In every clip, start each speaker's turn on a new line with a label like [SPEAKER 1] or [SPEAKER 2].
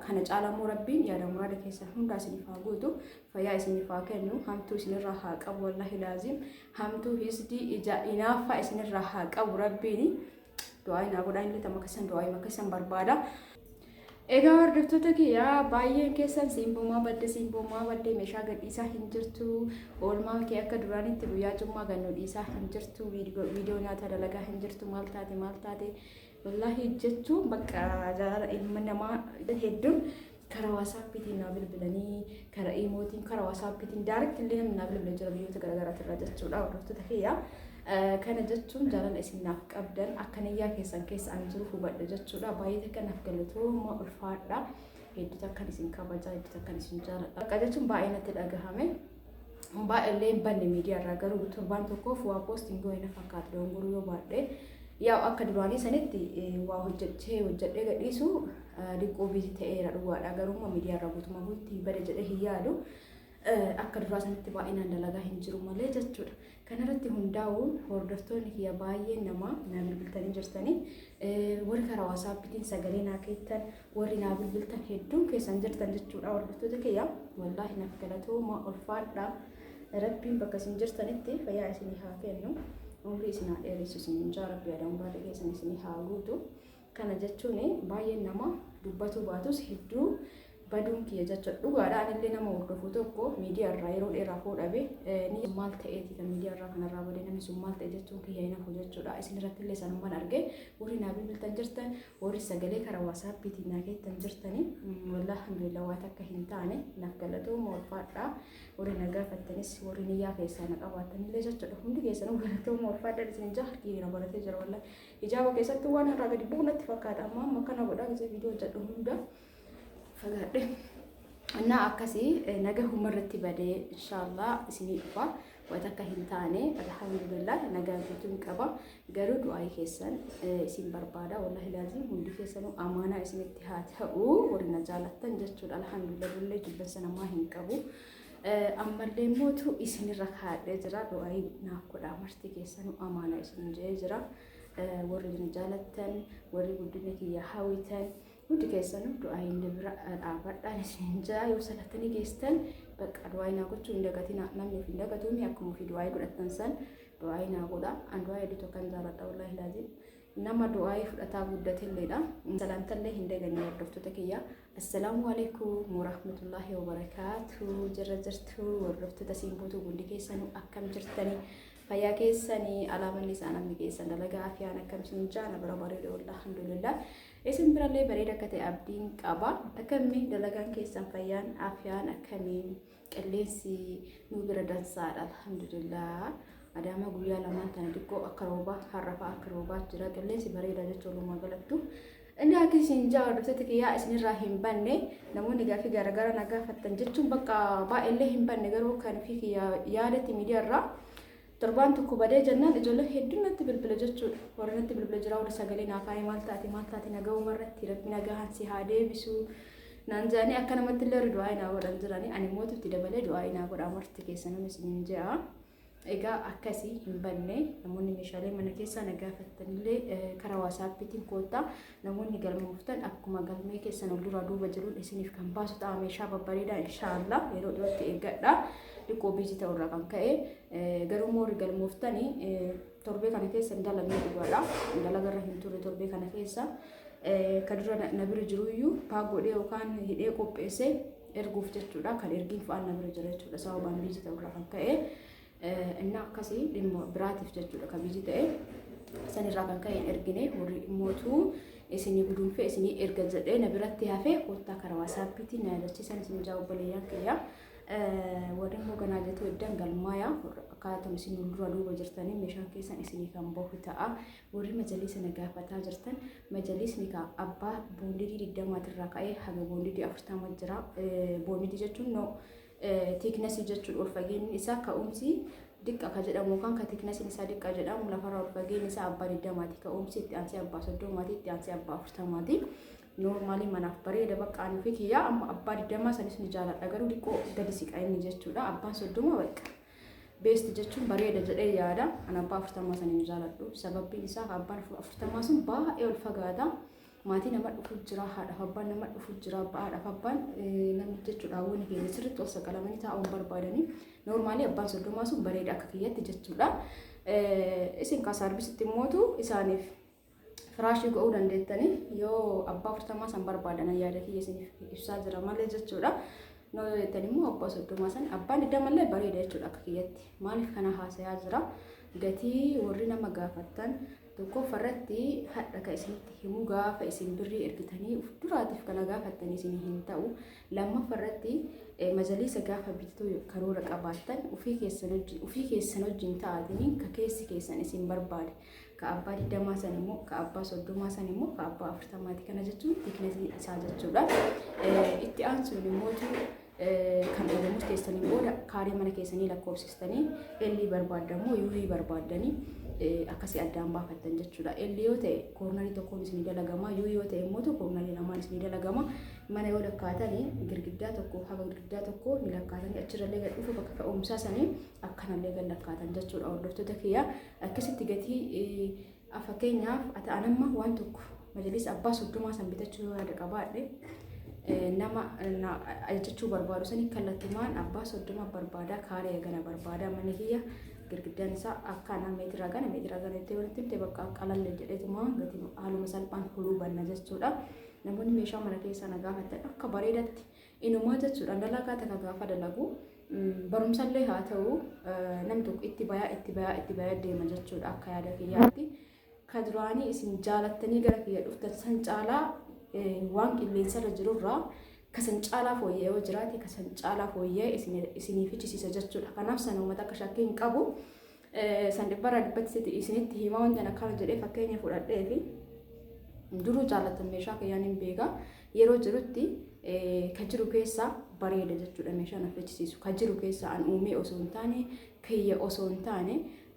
[SPEAKER 1] kana caalamuu rabbiin yaada muraada keessan hundaa isiniif haa guutu fayyaa isiniif haa kennu hamtuu isinirraa haa qabu wallahi laazim hamtuu hisdii ija inaaffaa isinirraa haa qabu rabbiin du'aa inaa godhaa illee tamma keessan du'aa hima keessan barbaada. Egaa hordoftoota kiyyaa baay'een keessan simbumaa badde meeshaa gadhiisaa hin jirtu oolmaa kee akka duraanitti guyyaa cummaa gannoo dhiisaa hin jirtu viidiyoo nyaata dalagaa hin jirtu maal taate wallahi jechuun bakka jaalala ilma namaa hedduun karaa waasaappiitiin naa bilbilanii karaa iimootiin karaa waasaappiitiin daariitti illee namni naa bilbilee jira biyyoota garaagaraati irraa jechuudha hordoftoota kiyyaa. Kana jechuun jaalala isinaaf qabdan akka niyyaa keessan keessa ani jiru hubadha jechuudha baay'ee kanaaf galatooma ulfaadha hedduutu akkan isin kabajaa hedduutu akkan isin jaaladha akka jechuun baay'ee natti dhagahame baay'ee banne miidiyaa irraa garuu torbaan tokkoof waa poostiin goone fakkaatu dongoruu yoo baadhee yaa akka duraanii sanitti waa hojjedhee gadhiisu diqqoo biitii ta'eera dhugaadha garuu miidiyaa irraa guutumaa guutti bada jedhee hin yaadu akka duraa sanitti baay'inaan dalagaa hin jiru malee jechuudha. Kanarratti hundaa'uun hordoftoonni kiyya baay'een nama naa bilbiltanii jirtanii warri karaa waasaappiitiin sagalee naa keettan warri naa bilbiltan hedduun keessan jirtan jechuudha hordoftoota kiyya wallaahi naaf galatooma ulfaadha rabbiin bakka isin jirtanitti fayyaa isinii haa kennu umrii isin haa dheeressu isin jaa rabbi yaada muraada keessan isinii haa guutu. Kana jechuun baay'een nama dubbatu baatus hedduu baduun kiyya jechuudha dhugaadha anillee nama hordofu tokko miidiyaa irraa yeroo dheeraa fuudhabe ni maal ta'eeti kan miidiyaa irraa kanarraa badee namni sun maal ta'e jechuun kiyya hin hafu jechuudha isin irratti illee sanumaan arge warri naa bilbiltan jirtan warri sagalee karaa waasaappiitiin naa keettan jirtanii wallaahi alhamdulillah waan akka hin taane naaf galatooma ulfaadha warri na gaafattanis warri niyyaa keessaa na qabaatanillee jechuudha hundi keessanuu galatooma ulfaadha isin jaartii na baratee jira wallaahi ijaaba keessatti waan irraa gadi bu'u natti fakkaata amma kana godhaa gisee viidiyoo hojjedhu hunda fagaadhe እና አካሲ ነገ ሁመርቲ በደ ኢንሻአላህ እስኒ ዱፋ ወተከ ሂንታኔ አልহামዱሊላህ ነገ ቢቱን ቀባ ገሩ ዱአይ ኬሰን ሲን በርባዳ ወላሂ ላዚም ሁንዲ ኬሰኑ አማና እስኒ ኢትሃተኡ ወርና ጃላተን ጀቹ አልহামዱሊላህ ለለ ጅበሰና ማ ሂንቀቡ አመለ ሞቱ እስኒ ረካደ ጅራ ዱአይ ናኮዳ መርቲ ኬሰኑ አማና እስኒ ጀጅራ ወርና ጃላተን ወሪ ጉድነኪ ያሃዊተን ሁሉ ከሰኑ ዱአይ ንብራ አባዳን ሲንጃ የወሰለተኒ ጌስተን በቃ ዱአይ ናቆቹ እንደገቲና namni fi እንደገቱም ያከሙ fi ዱአይ ጉደተንሰን ዱአይ ናቆዳ አንዱ አይዲቶ ከንዛራዳ ወላሂ ላዚም nama ዱአይ ፍዳታ ጉደተለዳ ሰላምተለ እንደገና ወርደፍቶ ተከያ አሰላሙ አለይኩም ወራህመቱላሂ ወበረካቱ ጀረጀርቱ ወርደፍቶ ተሲንቦቱ ጉንዲ ከሰኑ አከም ጅርተኒ fayyaa keessanii alaaman isaanii keessan dalagaa afyaan akkamsiin jaana bara bareeda wallah alhamdulillah isin birallee bareeda akka ta'e abdiin qaba akkamii dalagaan keessan fayyaan afyaan akkamii qilleensi nu bira dansaadha alhamdulillah adaama guyyaa lamaan tana diqqoo akka rooba harrafa akka roobaa jira qilleensi bareeda jechuun walumaa galatti inni akkasiin jaarratatti kiyyaa isinirraa hin banne namoonni gaafii garagara nagaafattan jechuun bakka baay'ee hin banne garuu kan fi yaadatti miidiyaa irraa torban tokko badee jennaan ijoollee hedduun natti bilbila jechuudha warri natti bilbila jira warri sagalee naafaa maal taate nagaa umarratti rabbi nagaan si haa deebisu naan jaanii akka namatti illee du'aa inaa godhan jiranii ani mootutti dabalee du'aa inaa godhaa marti keessanuu isiniin je'a egaa akkasii hin banne namoonni meeshaalee mana keessaa nagaafattanillee karaa waasaappiitiin koottaa namoonni galmooftan akkuma galmee keessan ol duraa duuba jiruun isiniif kan baasu ta'a meeshaa babbareedaa inshaallah yeroo dhiyootti eeggadha diqqoo biizii ta'urraa kan ka'e garuu moorri galmooftanii torbee kana keessa dalamee dhugaadha dalagarra hin turre torbee kana keessa kadura nabira jiruyyuu paagodhee yookaan hidhee qopheessee erguuf jechuudha kan ergiin fa'aan nabira jira jechuudha sababaan biizii ta'urraa kan ka'e እና አካሲ ዲሞ ብራቲፍ ጀቹudha kabiji ta'e sanirraa kan ka'e ergine horii mootu isinii guduunfe isinii erga jedhee na biratti hafe koottaa karaa waasaappiitiin na yaadachiisan isin jaawobboleeyyan kiyya warreen hoganaa jetoo iddan galmaaya akkaatam isin dura duuba jirtanii meeshaan keessan isinii kan bahu ta'a warri majaliisa na gaafataa jirtan majaliisni ka abbaa boondidii 20 irraa ka'ee haga boondidii 40 jira boondidii jechuun no thickness jechuun ol fageenyi isaa ka'umsi diqqa ka jedhamu kan ka thickness isaa diqqa jedhamu lafarraa ol fageenyi isaa abbaa 20 ka'umsi itti aansee abbaa 30 itti aansee abbaa 40 normally manaaf bareeda bakka ani fi kiyya amma abbaa 20 sanis ni jaaladha garuu diqqoo gadi siqaayni jechuudha abbaan 30 bakka best jechuun bareeda jedhee yaada an abbaa 40 sanis ni jaaladhu sababbiin isaa abbaan 40 sun baay'ee ol fagaata maatii nama dhufu jira, haadhaaf abbaan nama dhufu jira, haadhaaf abbaan namni jechuudha hawwanii keenya sirriitti wal saqalamanii taa'uun barbaadanii noormaalii abbaan soddomaa sun bareeda akka kiyyatti jechuudha. Isin kasaarbisitti mootu isaaniif firaashii go'uu dandeettanii yoo abbaa 40 san barbaadan yaada kiyya isiniif ibsaa jira malee jechuudha. Noo jettanii immoo abbaa soddomaa san abbaan idda malee bareeda jechuudha akka kiyyatti. Maaliif kana haasayaa jira? Gatii warri nama gaafattan tokko farratti hadha ka isinitti himu gaafa isin birrii ergitanii uf duraatiif kana gaafattanii isin hin ta'u. Lammaffaa irratti majaliisa gaafa bituu karoora qabaattan ufii keessan wajjin ta'atanii ka keessi keessan isin barbaade. Ka abbaa 20 san immoo ka abbaa 30 san immoo ka abbaa 40 kana jechuun tikneetii isaa jechuudha. Itti aansuun immoo kan oromus keessanii booda kaarii mana keessanii lakkoofsistanii elli barbaadamoo yuurii barbaadanii akkasii addaan baafattan jechuudha. Elli yoo ta'e koornarii tokkoon isinii dalagama, yuurii yoo ta'e immoo koornarii lamaan isinii dalagama. Mana yoo lakkaatanii girgiddaa tokko haga girgiddaa tokko ni lakkaatanii achirrallee gad dhufu bakka ka'umsaa sanii akkanallee gad lakkaatan jechuudha. Hordoftoota kiyya akkasitti gatii fakkeenyaaf ata'anamma waan tokko majalisa abbaa 30 san bitachuu yoo yaada qabaadhe nama ajajachuu barbaadu sanii kallattumaan abbaa 30 barbaada kaarii gana barbaada manni kiyya girgiddaan isaa akka meetira gana itti walitti himte bakka qalalle jedheetuma gati haaluma salphaan huluu banna jechuudha. Namoonni meeshaa mana keessaa na gaafatan akka bareedatti inumaa jechuudha. Dalagaa takka gaafa dalagu barumsallee haa ta'u namni tokko itti bayaa deema jechuudha akka yaada kiyyaatti. Ka duraanii isin jaalattanii gara kiyya dhuftan san caalaa waan qilleensarra jirurraa kasan caalaa fooyyee yoo jiraate kasan caalaa fooyyee isiniif fichisiisa jechuudha. Kanaaf san uummata akka shakkii hin qabu. San dhibbara dhibbatti isinitti himaa wantan akkana jedhee fakkeenya fudhadhee fi duruu jaalatan meeshaa kiyyaan hin beeka. Yeroo jirutti ka jiru keessaa bareeda jechuudha meeshaa na fichisiisu. Ka jiru keessaa an uumee osoo hin taane kiyya osoo hin taane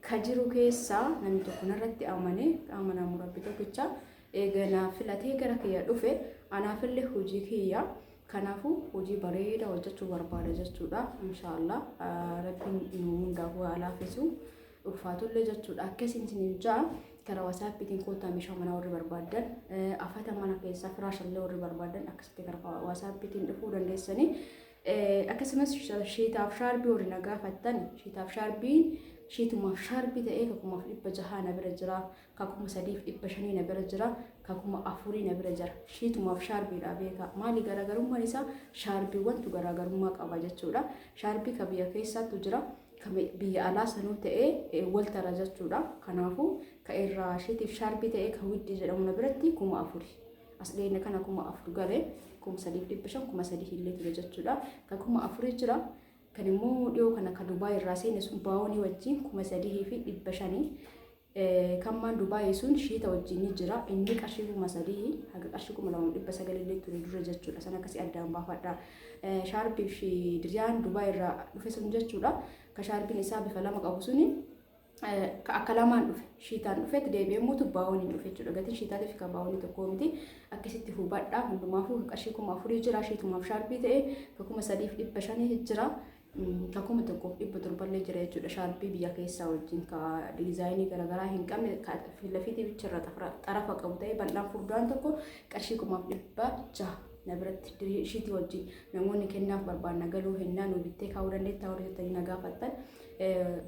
[SPEAKER 1] ka jiru keessaa namni tokko narratti amanaa murabbi tokkicha eegana filatee gara kiyya dhufe anaafillee hojii kiyya kanaafuu hojii bareeda hojjechuu barbaada jechuudha. Inshaallah rabbiin nu hundaaf waa laafisu ulfaatullee jechuudha. Akkasiin isin jaa kara WhatsAppiitiin koottaa meeshaa manaa warri barbaadan afata mana keessaa firaashallee warri barbaadan akkasitti kara WhatsAppiitiin dhufuu dandeessanii. Akkasumas shiitaaf shaarbii warri na gaafattan shiitaaf shaarbiin shiitumaaf shaarbii ta'ee kakkumaaf 600 na bira jira, kakkuma 3,500 na bira jira, kakkuma 4 na bira jira. Shiitumaaf shaarbiidha beeka. Maali garaagarummaan isaa shaarbiiwwantu garaagarummaa qaba jechuudha. Shaarbii ka biyya keessaatu jira, ka biyya alaa sanuu ta'ee waltara jechuudha. Kanaafuu ka irraa shiitiif shaarbii ta'ee ka widdi jedhamu na biratti 4,000. As dheenne kana 4,000 galee 3,500 3,000 illee ture jechuudha. Ka 4,000 jira. Kan immoo dhiyoo kana ka Dubaay irraa seene sun baawonii wajjin 3,500 kan maan Dubaay sun shiita wajjin ni jira. Inni qarshii 3,000 haga qarshii 2,900 illee ture dura jechuudha. Sana akkasii addaan baafadha. Shaarbii fi diriyaan Dubaay irraa dhufe sun jechuudha. Ka shaarbiin isaa bifa lama qabu suni akka lamaan dhufe shiitaan dhufetti deebi'ee muutu baawonii dhufe jechuudha. Gatiin shiitaatii fi ka baawonii tokko miti akkasitti hubadha. Hundumaafuu qarshii 4,000 jira shiitumaaf shaarbii ta'ee ka 3,500 jira. Kakuma tokko 700 jira jechuudha. Shaarbii biyya keessaa wajjin ka diizaayinii garaagaraa hin qabne ka filafiitii bicharra xarafa qabu ta'ee bal'aan furdaan tokko qarshii 1,600 na biratti shiitii wajjin namoonni kennaaf barbaadna galuu hennaa nu bittee kaa'uu dandeettaa warri jettanii na gaafattan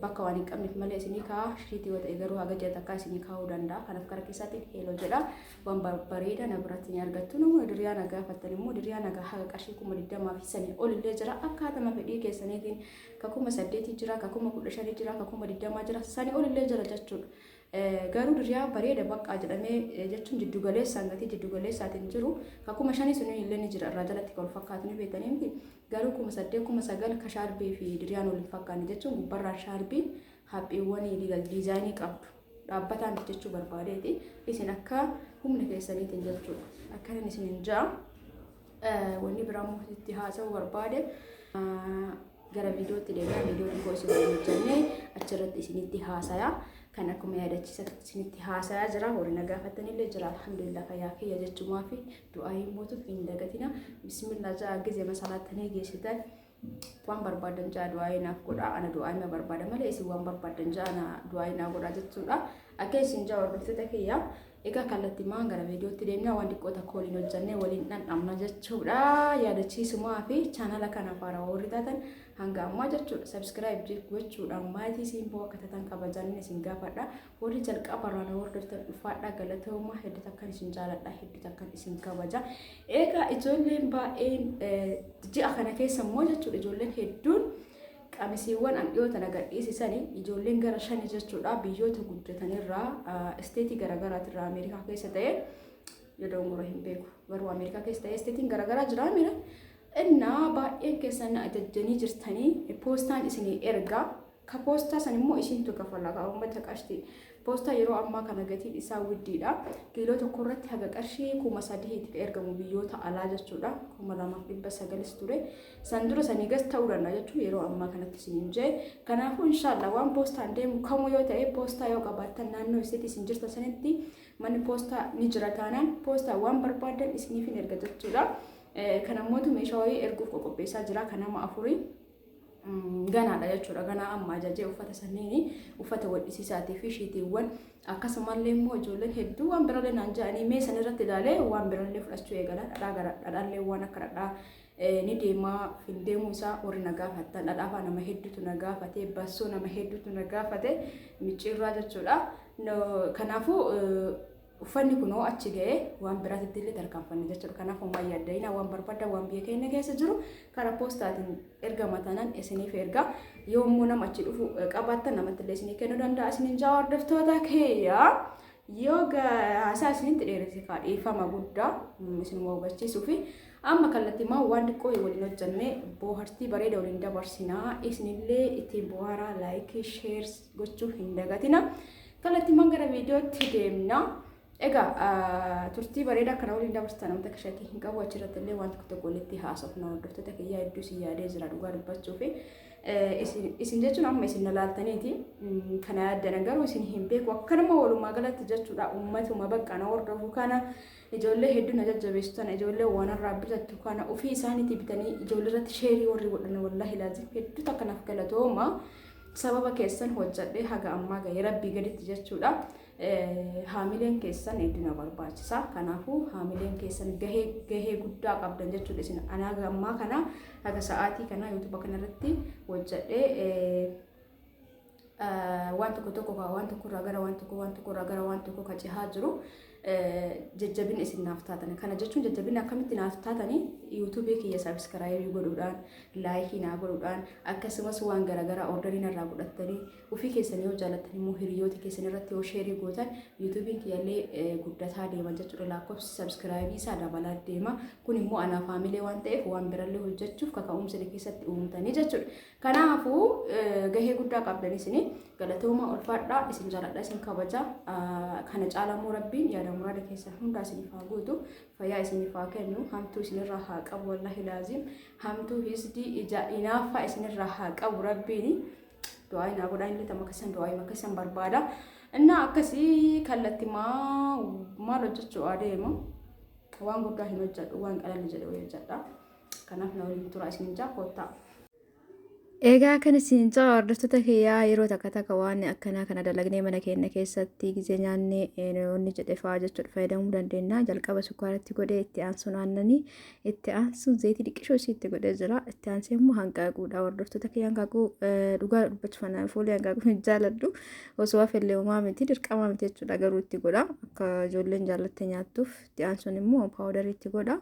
[SPEAKER 1] bakka waan hin qabneef malee isinii kaa'aa shiitii yoo ta'e garuu haga ji'a takkaa isinii kaa'uu danda'a. Kanaaf gara keessaatiin heeloo jedha waan bareeda na biratti ni argattu. Namoonni diriyaa na gaafattan immoo diriyaa nagaa haga qarshii 20,000 fi sanii olillee jira. Akkaatuma fedhii keessaniitiin ka 8,000 jira, ka 15,000 jira, ka 20,000 jira, sanii olillee jira jechuudha. Garuu diriyaa bareeda baqqaa jedhamee jechuun jiddu galeessaan gatii jiddu galeessaatiin jiru ka 5,000 sun illee ni jira irraa jalatti kan fakkaatu ni beekanii miti. Garuu 8,000 9,000 ka shaarbii fi diriyaan waliin fakkaanne jechuun gubbarraa shaarbiin haphiiwwan diizaayinii qabdu dhaabbataan jechuu barbaadeeti. Isin akka humna keessaniitiin jechuudha. Akkanan isin hin jaa wanni biraa itti haasa'uu barbaade gara viidiyootti deebi'aa viidiyoo dhiboo isin hojjennee achirratti isinitti haasayaa. Kan akkuma yaadachiisa isinitti haasayaa jira. Horii na gaafattanillee jira. Alhamdulillah fayyaa kiyya jechuumaa fi du'aa himuutu hin dagatina. Bismillah ja'a gizee masalaatanii geessitan waan barbaadan ja'a du'aa naaf godha. Ana du'aa hima barbaada malee isin waan barbaadan ja'a du'aa naaf godha jechuudha. Akka isin ja'a hordoftoota kiyya Egaa kallattii maan gara viidiyootti deemnaa waan xiqqoota kooliin hojjannee waliin dhandhamna jechuudha. Yaadachiisumaa fi chaanala kana fara warri taatan hanga ammaa jechuudha. Subscribe gochuudhaan maatii isin boo akka taatan kabajaan isin gaafadha. Warri jalqabarraan hordoftan ulfaadhaa galatooma hedduu takkan isin jaaladha hedduu takkan isin kabaja. Egaa ijoolleen baay'een ji'a kana keessa immoo jechuudha ijoolleen hedduun qamisiiwwan dhiyoota nagadhiisisanii ijoolleen gara 5 jechuudha biyyoota guddatanirraa isteetii garaagaraatirraa Ameerikaa keessa ta'e yeroo umura hin beeku garuu Ameerikaa keessa ta'e isteetiin garaagaraa jira mira innaa baay'een keessan ajajjanii jirtanii poostaan isinii ergaa ka poostaa san immoo isintu kafala ka uummata qarshii poostaa yeroo ammaa kana gatiin isaa widdiidha kiiloo tokko irratti haga qarshii 3,000 itti ergamu biyyoota alaa jechuudha 2,900 ture san dura sanii gas ta'uu danda'a jechuudha yeroo ammaa kanatti isiniin jee kanaafuu inshallah waan poostaan deemu kamuu yoo ta'e poostaa yoo qabaattan naannoo isitti isin jirtan sanitti manni poostaa ni jira taanaan poostaa waan barbaadan isiniif hin erga jechuudha kanammoo meeshaa wayii erguuf qopheessaa jira kanama afurii ganaadha jechuudha ganaa amma ajajee uffata sanniini uffata wadhisiisaatii fi shiitiiwwan akkasumallee immoo ijoolleen hedduu waan birallee naan jedhanii mee san irratti ilaalee waan birallee fudhachuu eegala dhadhaallee waan akka dhadhaa ni deemaa fin deemuu isaa warri na gaafatan dhadhaafaa nama hedduutu na gaafate bassoo nama hedduutu na gaafate micciirraa jechuudha kanaafuu uffanni kunoo achi ga'ee waan biraatti illee tarkaanfanne jechuudha kanaaf ummaa yaaddaina waan barbaada waan biyya keenya keessa jiru karaa poostaatiin ergama tanan isiniif erga yoommoo nama achi dhufu qabaattan namatti illee isinii kennuu danda'a isiniin jaa hordoftoota keeyyaa yoo haasaa isinitti dheeresse kaadhiifama guddaa isin hubachiisuu fi amma kallattiimaa waan xiqqoo waliin hojjannee bohaartii bareeda waliin dabarsinaa isinillee ittiin bohaaraa laayikii sheers gochuu hin dagatina kallattiimaan gara viidiyootti deemna. Egaa turtii bareedaa kana waliin dabarsitan namta kashakii hin qabu achirratti illee waan tokko walitti haasofna hordoftoota kiyyaa hedduu si yaadee jira dhugaa dubbachuu fi isin jechuun amma isin laaltaniiti kana yaaddan garuu isin hin beeku akkanuma walumaa galatti jechuudha uummatuma bakka na hordofu kana ijoollee hedduu na jajjabeessitan ijoollee waan irraa bitattu kana ofii isaaniitii bitanii ijoollee irratti sheerii warri godhan wallahi laazim hedduu takka naaf galatooma sababa keessan hojjadhee haga ammaa ga'ee rabbii gaditti jechuudha. Haamileen keessan hedduu barbaachisa kanaafuu haamileen keessan gahee guddaa qabdan jechuudha isin anaa ammaa kana haga sa'aatii kana YouTube kanarratti hojjadhee waan tokko waan tokko irraa gara waan tokko ka cihaa jiru jajjabina isin naaf taatan kana jechuun jajjabina akkamitti naaf taatanii YouTube kiyya subscribe godhuudhaan like naa godhuudhaan akkasumas waan garagaraa orderii narraa godhattanii ofii keessanii yoo jaalattan immoo hiriyoota keessanii irratti yoo share gootan YouTube kiyyallee guddataa deema jechuudha lakkoofsi subscribe isaa dabalaa deema kun immoo anaa faamilee waan ta'eef waan birallee hojjechuuf kaka'umsa keessatti uumtanii jechuudha kanaafuu gahee guddaa qabdan isin galatooma ulfaadhaa isin jaaladha isin kabaja kana caalamuu rabbiin yaada muraada keessa hundaa isiniif haa guutu fayyaa isiniif haa kennu hamtuu isinirraa haa qabu wallahi laazim hamtuu hisdii ija inaaffaa isinirraa haa qabu rabbiin du'aa inaa godhaa illee tama keessan du'aa ima keessan barbaada innaa akkasii kallattimaa maal hojjechuu adeema waan guddaa hin hojjedhu waan qalalli jedhe hojjedha kanaaf na waliin turaa isin jaa koottaa.
[SPEAKER 2] Egaa kan isin jaa hordoftoota kiyyaa yeroo takka waan akkanaa kana dalagnee mana keenya keessatti gisee nyaannee onni jedhe fa'aa jechuudha fayyadamuu dandeenya jalqaba sukkaaratti godhee itti aansuun aannanii itti aansuun zayitii dhiqishoo isii itti godhee jira itti aansee immoo hanqaaquudha hordoftoota kiyyaa hanqaaquu dhugaa dubbachuufannaa fuulee hanqaaquu hin jaaladhu osoo hafillee uumaa miti dirqama miti jechuudha garuu itti godha akka ijoolleen jaallattee nyaattuuf itti aansuun immoo paawudarii itti godha.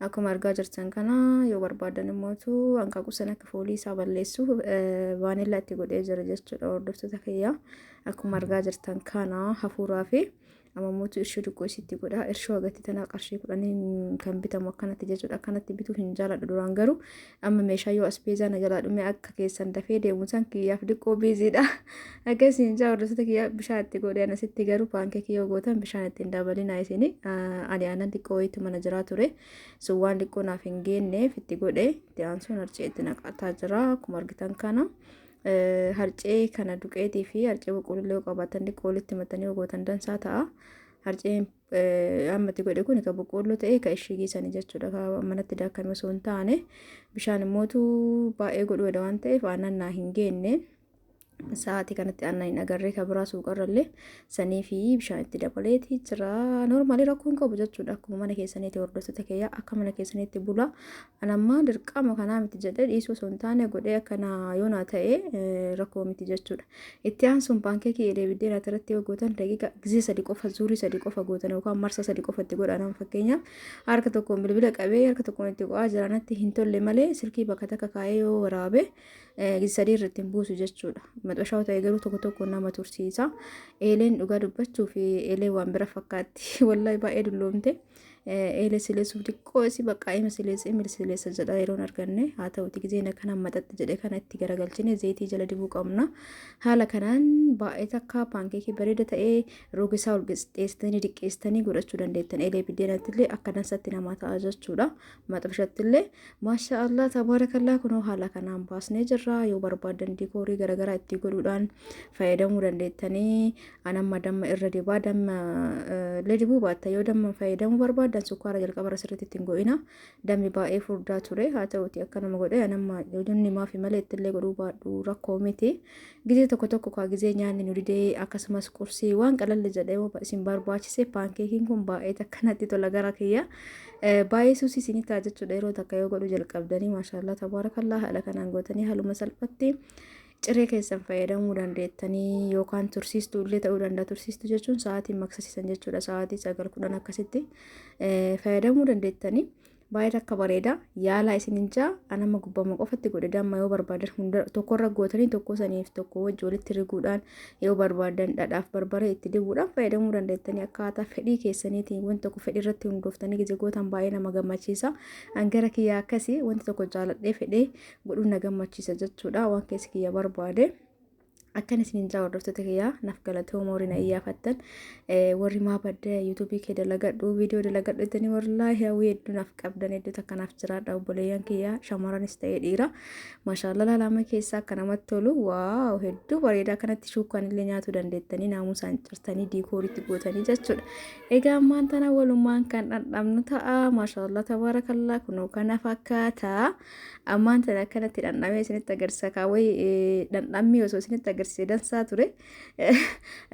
[SPEAKER 2] Akkuma argaa jirtan kana yoo barbaadan immoo hanqaaquu sana akka foolii isaa balleessuuf vaaniilaa itti godhee jira jechuudha hordoftoota kiyyaa akkuma argaa jirtan kana hafuuraa fi amammoota irshoo xiqqoo isitti godha irshoo agatti tana qarshii 10 kan bitamu akkanatti jechuudha akkanatti bituu hin jaaladhu duraan garuu amma meeshaa yoo aspeezaa na jalaa dhume akka keessan dafee deemu san kiyyaaf xiqqoo biiziidha akkasiin jaa hordoftoota kiyyaa bishaan itti godhee anasitti garuu paankeekii yoo gootan bishaan ittiin dabalinaa isini ani aannan xiqqoo wayiitu mana jiraa ture sun waan xiqqoo naaf hin geenneef itti godhee itti aansuun harcee itti naqataa jira akkuma argitan kana. Harcee kana duqeetii fi harcee boqqolloo qabaatan xiqqoo walitti matanii gootan dansaa ta'a. Harceen ammatti godhe kun ka boqqolloo ta'e ka ishigii sanii jechuudha. Ka manatti daakkame osoo hin taane bishaan immootu baay'ee godhuudha waan ta'eef aannan naa hin geenne. sa'aatii kanatti aannan hin agarree kan biraa suuqarrallee sanii fi bishaan itti dabaleeti jira. Noormaali rakkoon qabu jechuudha. Akkuma mana keessaniitti hordoftoota kiyyaa akka mana keessaniitti bula. Anammaa dirqama kanaa miti jedhee dhiisuu osoo hin taane godhee akkana yoonaa ta'ee rakkoo miti jechuudha. Itti aansuun paankeekii elee biddeen asirratti yoo gootan daqiiqa gizee 3 qofa zuurii 3 qofa gootan yookaan marsa 3 qofa itti godhanan fakkeenyaaf harka tokkoon bilbila qabee harka tokkoon itti qo'aa jiranatti hin tolle malee silkii bakka takka kaa'ee yoo waraabe gizee 3 irratti hin buusu jechuudha. Maxxashaa ta'e garuu tokko nama tursiisa. Eeleen dhugaa dubbachuu fi eelee waan bira fakkaatti wallahi baay'ee dulloomte. Eelee sileessuuf xiqqoo isi bakka ima sileessa jedha yeroon arganne haa ta'uti gizeen akkana maxxatti jedhee kana itti garagalchine zayitii jala dibuu qabna. Haala kanaan baay'ee takka paankeekii bareeda ta'ee roogisaa ol qixxeessitanii diqqeessitanii godhachuu dandeettan. Eelee biddeenattillee akka dansatti namaa ta'a jechuudha. Maxxashattillee maashaallah tabaarakallaa kunoo haala kanaan baasnee jirra. Yoo barbaadan diikoorii garaagaraa itti godhuudhaan fayyadamuu dandeettanii. Anamma damma irra dibaa damma ledibuu baatta yoo damma fayyadamuu barbaada. Sukkaara jalqaba asirratti ittiin go'ina dammi baay'ee furdaa ture haa ta'uti akka nama godhe anamma yoonni maafi malee ittillee godhuu baadhu rakkoo miti gizee tokko kaa gizee nyaanni nu didee akkasumas qursii waan qalalli jedhee isin barbaachise paankeekiin kun baay'ee akkanatti tola gara kiyya baay'ee suusii isin ta'a jechuudha yeroo takka yoo godhu jalqabdanii maashaallah tabaarakallaa haala kanaan gootanii haaluma salphatti ciree keessan fayyadamuu dandeettanii yookaan tursiistuu illee ta'uu danda'a. Tursiistuu jechuun sa'aatiin maksasiisan jechuudha. Sa'aatii 9-10 akkasitti fayyadamuu dandeettanii. Baay'ee akka bareeda yaala isinin jaa anama gubbama qofatti godhe damma yoo barbaadan hunda tokkorra gootanii tokko saniif tokko wajji walitti riguudhaan yoo barbaadan dhadhaaf barbaree itti dibuudhaan fayyadamuu dandeettanii akkaataa fedhii keessaniitiin wanti tokko fedhii irratti hundooftanii gizee gootan baay'ee nama gammachiisa. Angara kiyya akkasii wanti tokko jaaladhee fedhee godhuun na gammachiisa jechuudha waan keessi kiyya barbaade. Akkan isinin jaa hordoftoota kiyyaa naaf galatooma warri na iyyafattan warri maa badda yuutuubii kee dalagadhu viidiyoo dalagadhu jettanii wallaahi hawwii hedduu naaf qabdan hedduu takka naaf jiraadha obboleeyyan kiyyaa shamaranis ta'ee dhiira maashaallah lama keessaa akka namatti tolu waaw hedduu bareedaa kanatti shuukaan illee nyaatuu dandeettanii naamusaan cirtanii diikooritti gootanii jechuudha. Egaa ammaan tana walummaan kan dhandhamnu ta'a maashaallah tabaarakallaa kunoo kana fakkaata ammaan tana akkanatti dhandhamee isinitti agarsiisa kaawwee dhandhammii osoo isinitti agarsiisa dansaa ture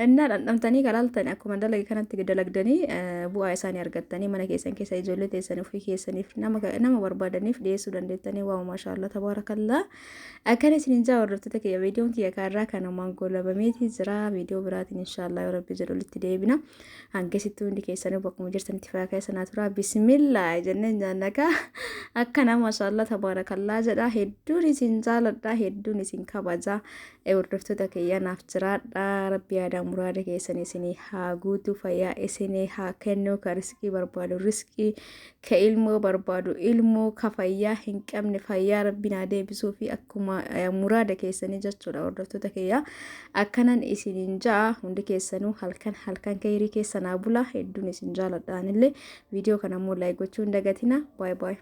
[SPEAKER 2] እና dhandhamtanii kalaaltanii akkuma dalage kanatti dalagdanii bu'aa isaanii argattanii mana keessan keessa ijoollee teessanii ofii keessaniif nama barbaadaniif dhiyeessuu dandeettanii waaw maashaallah tabaarakallaa akkana isinin jaa hordoftoota kiyya viidiyoon kiyya kaarraa kanumaan goolabameetii jira viidiyoo biraatiin inshaallah yoo rabbi jedhu walitti deebina hangasittuu hundi keessanii bakkuma jirtanitti fayyaa keessanaa tura bismillaa jenneen jaannaka akkana maashaallah tabaarakallaa jedha hedduun isin jaaladha hedduun isin kabaja hordoftoota kiyya naaf jiraadha rabbi yaada muraada keessan isinii haa guutu fayyaa isinii haa kennu ka riskii barbaadu riskii ka ilmoo barbaadu ilmoo ka fayyaa hin qabne fayyaa rabbi naa deebisuu fi akkuma muraada keessanii jechuudha hordoftoota kiyya akkanan isiniin jaa hundi keessanuu halkan kayrii keessanaa bula hedduun isin jaaladhaan illee viidiyoo kana immoo laayik gochuu hin dagatina baay baay.